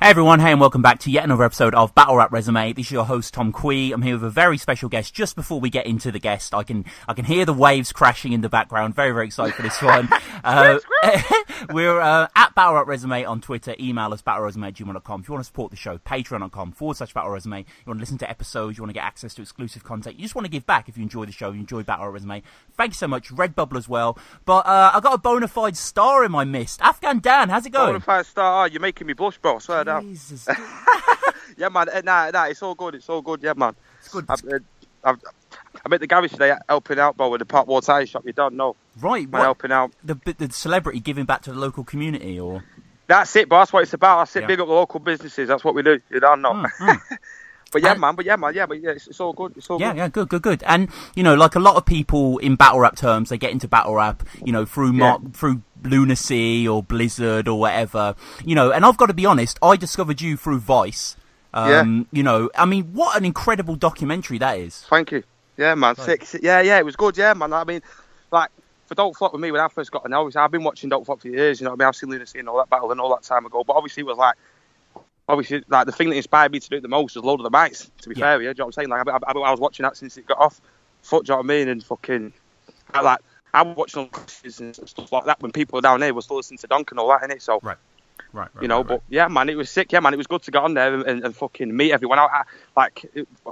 Hey everyone, hey and welcome back to yet another episode of Battle Rap Resume. This is your host Tom Quee. I'm here with a very special guest. Just before we get into the guest, I can hear the waves crashing in the background. Very, very excited for this one. We're at Battle Rap Resume on Twitter. Email us battleresume@gmail.com. If you want to support the show, patreon.com/Battle Resume. You want to listen to episodes, you want to get access to exclusive content, you just want to give back if you enjoy the show, you enjoy Battle Rap Resume. Thank you so much. Redbubble as well. But I got a bona fide star in my midst. Afghan Dan, how's it going? Bona fide star, you're making me blush, bro. I swear down. Yeah, man. Nah, it's all good. It's all good. Yeah, man. It's good. I'm at the garage today helping out, bro, with the Park Wall Tyre Shop. You don't know. Right. I'm helping out. The celebrity giving back to the local community, or? That's it, bro. That's what it's about. That's it. Big up the local businesses. That's what we do. You don't know. But it's all good. It's all good. Yeah, good. And, you know, like a lot of people in battle rap terms, they get into battle rap, you know, through Lunacy or Blizzard or whatever, you know, and I've got to be honest, I discovered you through Vice. You know, I mean, what an incredible documentary that is. Thank you. Yeah, man. Sick. Yeah, it was good. Yeah, man. I mean, like, for Don't Flop with me, when I first got to know, I've been watching Don't Flop for years, you know what I mean? I've seen Lunacy and all that battle and all that time ago, but obviously it was like, the thing that inspired me to do it the most was Load of the Mics, to be fair, yeah, do you know what I'm saying? Like, I was watching that since it got off foot, do you know what I mean? And fucking, I was watching all the clashes and stuff like that when people down here were still listening to Dunk and all that, innit? So, right. You know, but yeah, man, it was sick. Yeah, man, it was good to get on there and fucking meet everyone.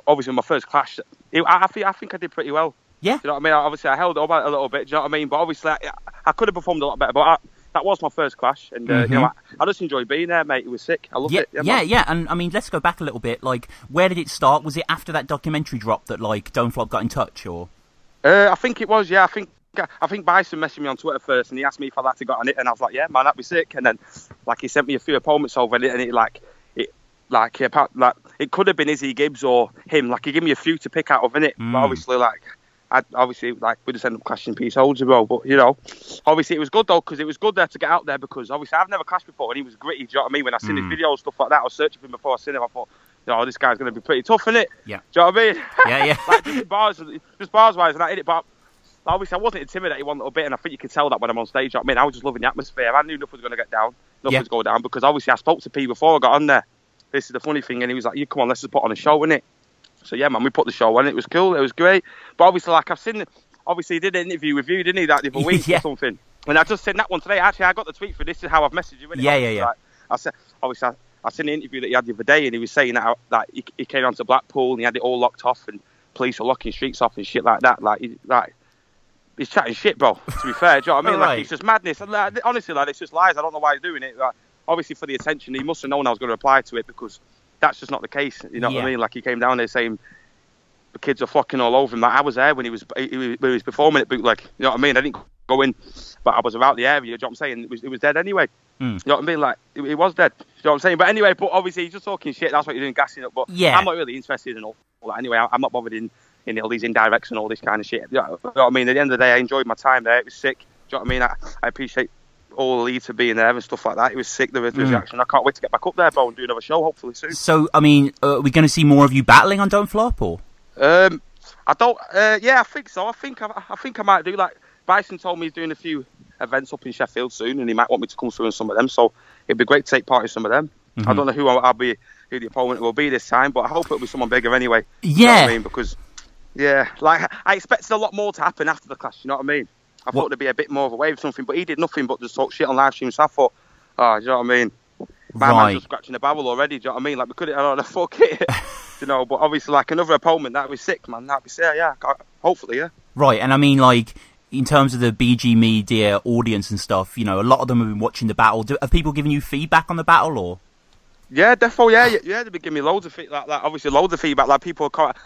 Obviously, my first clash, I think I did pretty well. Yeah. Do you know what I mean? Obviously, I held it up a little bit, do you know what I mean? But obviously, I could have performed a lot better, but that was my first clash, and you know, I just enjoyed being there, mate. It was sick. I loved it. Yeah. And I mean, let's go back a little bit. Like, where did it start? Was it after that documentary dropped that like Don't Flop got in touch, or? I think it was. Yeah, I think Bison messaged me on Twitter first, and he asked me if I'd like to go on it, and I was like, yeah, man, that'd be sick. And then, like, he sent me a few opponents over it, and it could have been Izzy Gibbs or him. Like, he gave me a few to pick out of, innit? But obviously, we just ended up clashing P. Solja, bro. But, you know, obviously it was good, though, because it was good there to get out there, because obviously I've never clashed before, and he was gritty, do you know what I mean? When I seen his videos, stuff like that, I was searching for him before I seen him, I thought, you know, this guy's going to be pretty tough, innit? Yeah. Do you know what I mean? Yeah. Like, just bars-wise and that, innit? But obviously I wasn't intimidated one little bit, and I think you can tell that when I'm on stage, you know what I mean? I was just loving the atmosphere. I knew nothing was going to get down, nothing was going down, because obviously I spoke to P before I got on there. This is the funny thing, and he was like, come on, let's just put on a show, innit? So yeah, man, we put the show on, it was cool, it was great. But obviously, like, obviously, he did an interview with you, didn't he, that the other week or something? And I just sent that one today. Actually, I got the tweet for this is how I've messaged you. Yeah. Like, I said, obviously, I seen the interview that he had the other day, and he was saying that he came down to Blackpool and he had it all locked off, and police were locking streets off and shit like that. He's chatting shit, bro. To be fair, do you know what I mean? Like, it's just madness. And, honestly, it's just lies. I don't know why he's doing it. Like, obviously, for the attention, he must have known I was going to reply to it, because that's just not the case. You know what I mean? Like, he came down there saying the kids are flocking all over him. Like, I was there when he was performing at Bootleg. You know what I mean? I didn't go in, but I was around the area. You know what I'm saying? It was dead anyway. You know what I mean? Like, it was dead. You know what I'm saying? But anyway, but obviously he's just talking shit. That's what you're doing, gassing up. But I'm not really interested in all that anyway. I'm not bothered in all these indirects and all this kind of shit. You know what I mean? At the end of the day, I enjoyed my time there. It was sick. Do you know what I mean? I appreciate all the leads for being there and stuff like that. It was sick, the reaction. I can't wait to get back up there, bro, and do another show hopefully soon. So, I mean, are we going to see more of you battling on Don't Flop, or? I don't. Yeah, I think so. I think I might do. Like, Bison told me he's doing a few events up in Sheffield soon, and he might want me to come through in some of them. So it'd be great to take part in some of them. I don't know who the opponent will be this time, but I hope it'll be someone bigger anyway. Yeah. You know what I mean? Because like, I expected a lot more to happen after the clash. You know what I mean? I thought there'd be a bit more of a wave or something, but he did nothing but just talk shit on live stream. So I thought, do you know what I mean? My man's just scratching the barrel already. Do you know what I mean? Like, we could have, I don't know, fuck it. You know, but obviously, like, another opponent, that would be sick, man. That'd be sick, yeah. Hopefully, yeah. Right, and I mean, like, in terms of the BGMedia audience and stuff, you know, a lot of them have been watching the battle. Have people given you feedback on the battle, or? Yeah, definitely, yeah. They've been giving me loads of feedback, obviously loads of feedback. Like,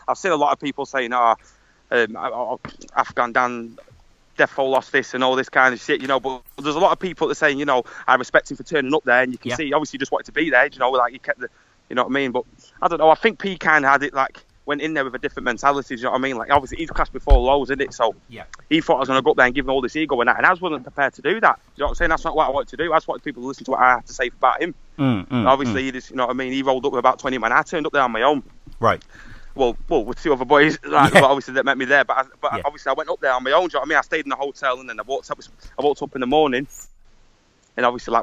I've seen a lot of people saying, Afghan Dan defo lost this and all this kind of shit, you know, but there's a lot of people that are saying, you know, I respect him for turning up there, and you can see, obviously, he just wanted to be there, you know, like, he kept the, you know what I mean? But I don't know, I think P kind of had it, like, went in there with a different mentality, you know what I mean? Like, obviously, he's clashed before lows, isn't it? So he thought I was going to go up there and give him all this ego and that, and I wasn't prepared to do that. You know what I'm saying? That's not what I wanted to do. I just wanted people to listen to what I had to say about him. Obviously, he just, you know what I mean? He rolled up with about 20 men. I turned up there on my own. Right. Well, with two other boys, like, but obviously that met me there. But obviously I went up there on my own. Do you know what I mean? I stayed in the hotel, and then I walked up in the morning, and obviously like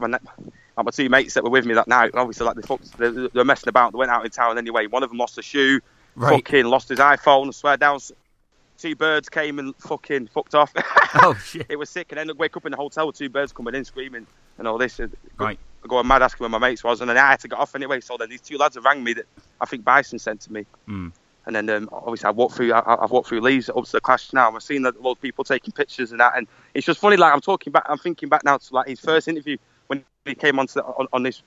like my two mates that were with me that night, obviously, like they were messing about. They went out in town anyway. One of them lost a shoe, fucking lost his iPhone. I swear down. Two birds came and fucking fucked off. Oh shit! It was sick, and then I wake up in the hotel with two birds coming in screaming and all this. Right. Going mad asking where my mates was, and then I had to get off anyway. So then these two lads have rang me that I think Bison sent to me. And then obviously I've walked through Leeds up to the clash now. And I've seen that loads of people taking pictures and that, and it's just funny. Like I'm thinking back now to like his first interview when he came on this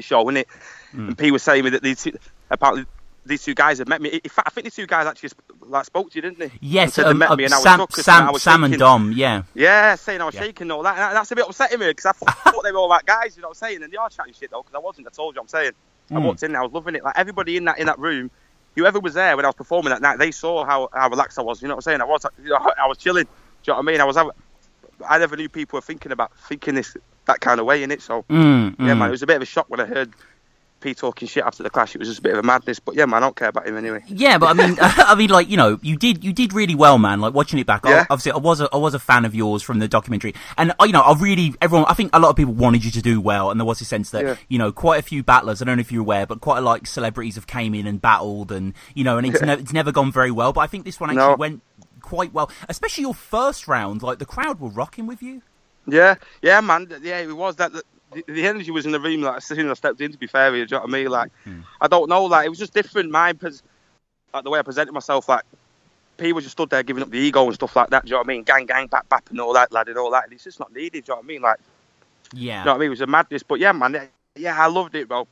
show, wasn't it? And P was saying me that apparently these two guys had met me. In fact, I think these two guys actually spoke to you, didn't they? Yes, they met me and I was Sam and Dom, yeah. Yeah, saying I was shaking and all that. And that's a bit upsetting me because I thought they were all right guys, you know what I'm saying? And they are chatting shit though, because I wasn't. I told you, I'm saying. I walked in there, I was loving it. Like everybody in that room, whoever was there when I was performing that night, they saw how relaxed I was. You know what I'm saying? I was chilling. Do you know what I mean? I never knew people were thinking that kind of way in it. So yeah, man, it was a bit of a shock when I heard P talking shit after the clash. It was just a bit of a madness, but yeah, man, I don't care about him anyway. Yeah, but I mean, like, you know, you did really well, man. Like watching it back, yeah. Obviously, I was a fan of yours from the documentary, and you know, I think a lot of people wanted you to do well, and there was a sense that you know, quite a few battlers. I don't know if you're aware, but quite a lot of celebrities have came in and battled, and you know, and it's never gone very well. But I think this one actually went quite well, especially your first round. Like the crowd were rocking with you. Yeah, man. Yeah, it was that. The energy was in the room, like, as soon as I stepped in, to be fair, do you know what I mean? Like, I don't know, like, it was just different. Like, the way I presented myself, like, P was just stood there giving up the ego and stuff like that, do you know what I mean? Gang, bap, and all that, lad, and all that. And it's just not needed, do you know what I mean? Like, yeah. You know what I mean? It was a madness. But yeah, man, I loved it, bro.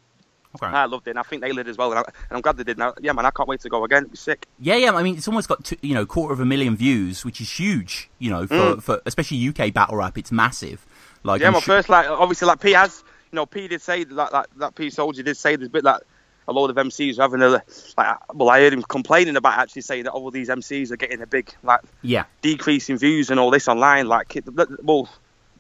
Okay. I loved it, and I think they did as well, and I'm glad they did. Now, yeah, man, I can't wait to go again. It was sick. Yeah. I mean, it's almost got 250,000 views, which is huge. You know, for especially UK battle rap, it's massive. Like, yeah, my first, like, obviously, like P has, you know, P did say that P Solja did say there's a bit like a load of MCs are having I heard him complaining about actually saying that all these MCs are getting a big decrease in views and all this online. Like, well,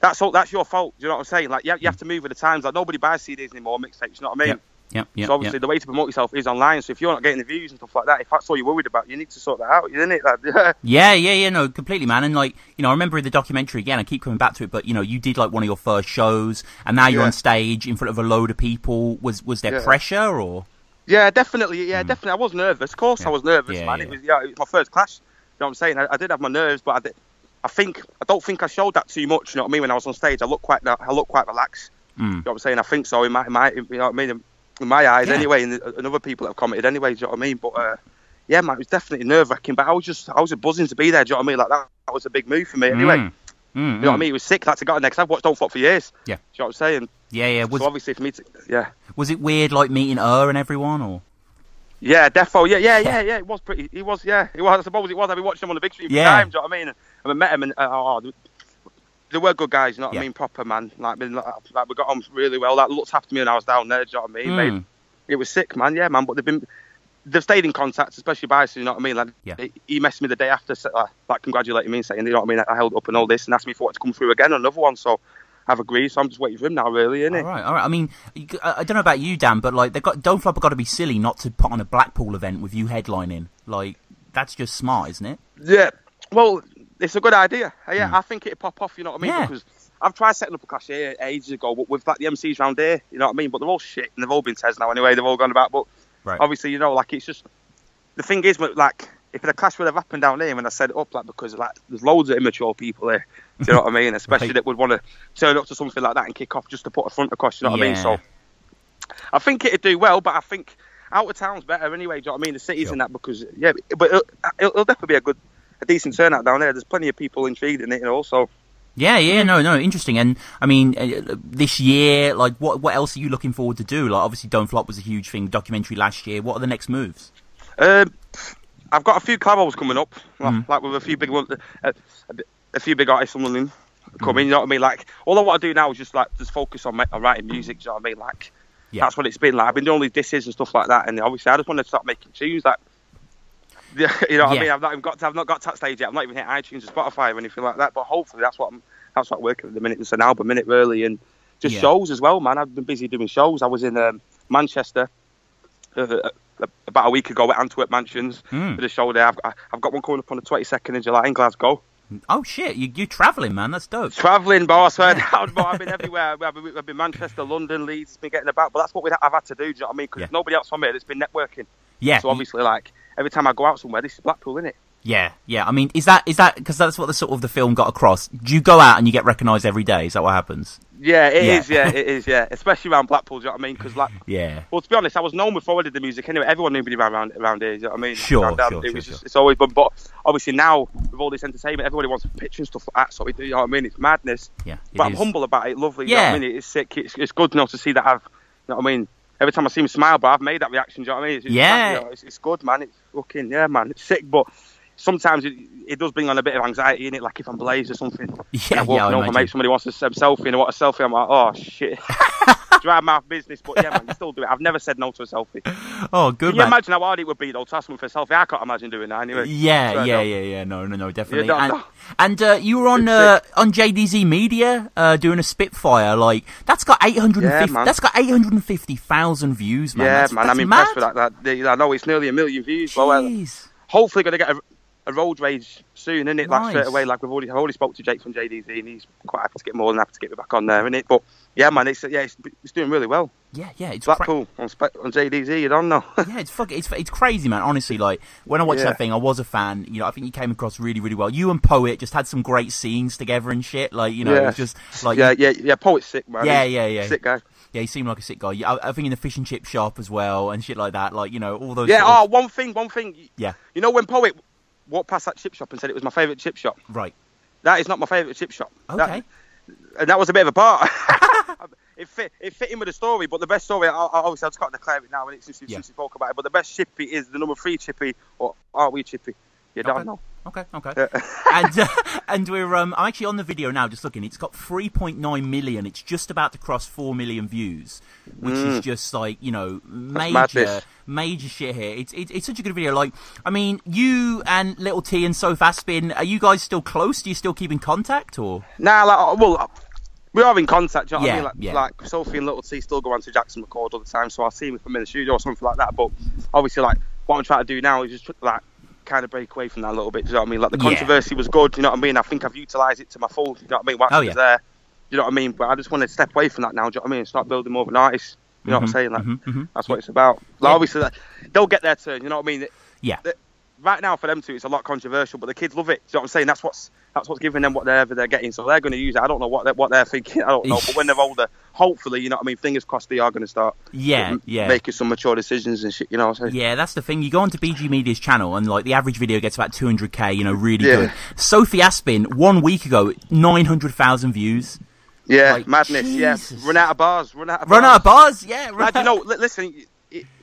that's your fault. Do you know what I'm saying? Like, you have to move with the times. Like, nobody buys CDs anymore, mixtapes. You know what I mean? Yeah. So obviously the way to promote yourself is online. So if you're not getting the views and stuff like that, if that's all you're worried about, you need to sort that out, isn't it? Like, yeah, no, completely, man. And like, you know, I remember in the documentary again, I keep coming back to it, but you know, you did like one of your first shows, and now you're on stage in front of a load of people. Was there pressure or? Yeah, definitely. Yeah, definitely. I was nervous. Of course, I was nervous, man. It was my first clash. You know what I'm saying? I did have my nerves, but I don't think I showed that too much. You know what I mean? When I was on stage, I looked quite relaxed. You know what I'm saying? I think so. In my you know what I mean? In my eyes, anyway, and other people that have commented anyway. Do you know what I mean? But yeah, man, it was definitely nerve-wracking. But I was just buzzing to be there. Do you know what I mean? Like that was a big move for me. Anyway, you know what I mean? It was sick. That's got next. I've watched Don't Flop for years. Yeah, do you know what I'm saying? Yeah. So obviously for me to, Was it weird, like meeting her and everyone, or? Yeah, defo. Yeah. It was pretty. It was. I suppose it was. I've been watching them on the big screen for time. Do you know what I mean? And I met them, and they were good guys. You know what I mean? Proper, man. Like we got on really well. Like looked after me when I was down there. Do you know what I mean? It was sick, man. Yeah, man. But they've stayed in contact, especially Bison. You know what I mean? Like he messaged me the day after, like congratulating me and saying, you know what I mean? I held up and all this, and asked me for what to come through again on another one. So I've agreed. So I'm just waiting for him now, really, innit? All right. I mean, I don't know about you, Dan, but like Don't Flop have got to be silly not to put on a Blackpool event with you headlining. Like that's just smart, isn't it? Yeah. Well, it's a good idea. Yeah, I think it'd pop off. You know what I mean? Yeah. Because I've tried setting up a clash here ages ago, but with like the MCs around here, you know what I mean? But they're all shit, and they've all been Tez now anyway. They've all gone about, but obviously, you know, like it's just the thing is, like if the clash would have happened down here when I set it up, like because like there's loads of immature people here. Do you know what I mean? Especially that would want to turn up to something like that and kick off just to put a front across. You know what I mean? So I think it'd do well, but I think out of town's better anyway. Do you know what I mean? The cities and that because but it'll definitely be a decent turnout down there. There's plenty of people intrigued in it, you know. So. Yeah, no, interesting. And I mean, this year, like, what else are you looking forward to do? Like, obviously, Don't Flop was a huge thing, documentary last year. What are the next moves? I've got a few collabs coming up, like with a few big ones, a few big artists coming. You know what I mean? Like, all I want to do now is just focus on writing music. Do you know what I mean? Like, that's what it's been like. I've been doing all these disses and stuff like that, and obviously, I just want to start making tunes. Like, you know what I mean? I've not got to that stage yet. I've not even hit iTunes or Spotify or anything like that. But hopefully, that's what I'm working at the minute. It's an album, minute really, and just shows as well, man. I've been busy doing shows. I was in Manchester about a week ago at Antwerp Mansions. Did a show there. I've got one coming up on the 22nd of July in Glasgow. Oh shit, you're travelling, man. That's dope. Travelling, boss. Down, but I've been everywhere. I've been Manchester, London, Leeds. It's been getting about, but that's what I've had to do. Do you know what I mean? Because nobody else from here that's been networking. Yeah. So obviously, like every time I go out somewhere, this is Blackpool, isn't it? Yeah. I mean, is that because that's what the sort of the film got across? Do you go out and you get recognised every day? Is that what happens? Yeah, it is. Yeah, it is. Yeah, especially around Blackpool. Do you know what I mean? Because like, well, to be honest, I was known before I did the music anyway. Everyone knew me around here. Do you know what I mean? Sure. It's always, but obviously now with all this entertainment, everybody wants a picture and stuff like that. So you know what I mean? It's madness. Yeah. But I'm humble about it. Lovely. You know what I mean? It's sick. It's good to see that I've. You know what I mean? Every time I see him smile, but I've made that reaction. Do you know what I mean? It's good, man. It's fucking man. It's sick, but. Sometimes it does bring on a bit of anxiety in it, like if I'm blazed or something. Yeah, maybe somebody wants a selfie and I want a selfie. I'm like, oh shit, drive my business. But yeah, man, you still do it. I've never said no to a selfie. Oh, good. Can you imagine how hard it would be though to ask someone for a selfie? I can't imagine doing that anyway. Yeah. No, definitely. And you were on JDZ Media doing a Spitfire. Like that's got 850. That's got 850,000 views, man. Yeah, man. I'm impressed with that. I know it's nearly 1 million views. Jeez. Hopefully, gonna get a road rage soon, innit? Nice. Like straight away. Like I've already spoke to Jake from JDZ, and he's quite happy to get more than happy to get me back on there, innit? But yeah, man, it's doing really well. Yeah, it's Blackpool on JDZ. You don't know. Yeah, it's crazy, man. Honestly, like when I watched that thing, I was a fan. You know, I think you came across really, really well. You and Poet just had some great scenes together and shit. Like you know, it was just like Poet's sick, man. Yeah. Sick guy. Yeah, he seemed like a sick guy. I think in the fish and chip shop as well and shit like that. Like you know, all those. Yeah. One thing. Yeah. You know when Poet walked past that chip shop and said it was my favourite chip shop. Right. That is not my favourite chip shop. Okay. And that was a bit of a part. It fit in with the story, but the best story, obviously I just can't declare it now, and since you spoke about it, but the best chippy is the number 3 chippy, or are we chippy? You don't know. Okay. And we're I'm actually on the video now, just looking. It's got 3.9 million. It's just about to cross 4 million views, which is just like you know major shit here. It's such a good video. Like I mean, you and Little T and Soph Aspin, are you guys still close? Do you still keep in contact or? Nah, we are in contact. Do you know what I mean? Yeah. Like Sophie and Little T still go on to Jackson record all the time, so I'll see him if I'm in the studio or something like that. But obviously, like what I'm trying to do now is just like. Kind of break away from that a little bit. Do you know what I mean? Like the controversy was good. You know what I mean? I think I've utilised it to my full. You know what I mean? Wax was there. You know what I mean? But I just want to step away from that now. Do you know what I mean? Start building more of an artist. You know what I'm saying? Like that's what it's about. Like obviously, they'll get their turn. You know what I mean? Right now for them two, it's a lot controversial, but the kids love it. Do you know what I'm saying? That's what's giving them whatever they're getting. So they're going to use it. I don't know what they're thinking. I don't know. But when they're older, hopefully, you know what I mean. Fingers crossed, they are going to start. Making some mature decisions and shit. You know what I'm saying? Yeah, that's the thing. You go onto BGMedia's channel and like the average video gets about 200k. You know, really good. Sophie Aspin 1 week ago, 900,000 views. Yeah, like, madness. Jesus. Yeah, run out of bars. Yeah. Lad, you know, listen.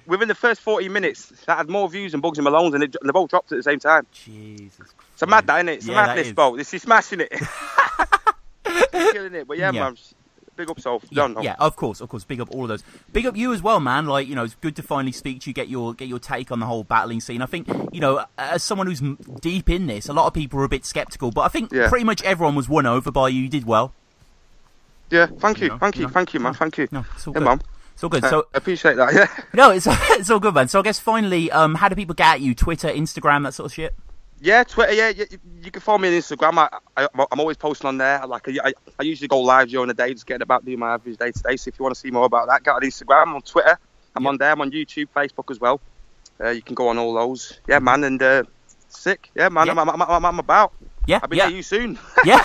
Within the first 40 minutes, that had more views than Bugs and Malone's, and they both dropped at the same time. Jesus Christ. It's a mad, isn't it? It's a madness, bro. This is smashing it. It's killing it. But man, big up, Soph. Yeah, of course. Big up all of those. Big up you as well, man. Like, you know, it's good to finally speak to you, get your take on the whole battling scene. I think, you know, as someone who's deep in this, a lot of people are a bit sceptical, but I think pretty much everyone was won over by you. You did well. Yeah, thank you, man. Thank you. No, it's all good. Man. It's all good. So I appreciate that. Yeah. No, it's all good, man. So I guess finally, how do people get at you? Twitter, Instagram, that sort of shit. Yeah, Twitter. Yeah, you can follow me on Instagram. I'm always posting on there. Like I usually go live during the day, just getting about doing my average day to day. So if you want to see more about that, get on Instagram, on Twitter. I'm on there. I'm on YouTube, Facebook as well. You can go on all those. Yeah, man, and sick. Yeah, man. I'm about. Yeah, I'll be near you soon. Yeah,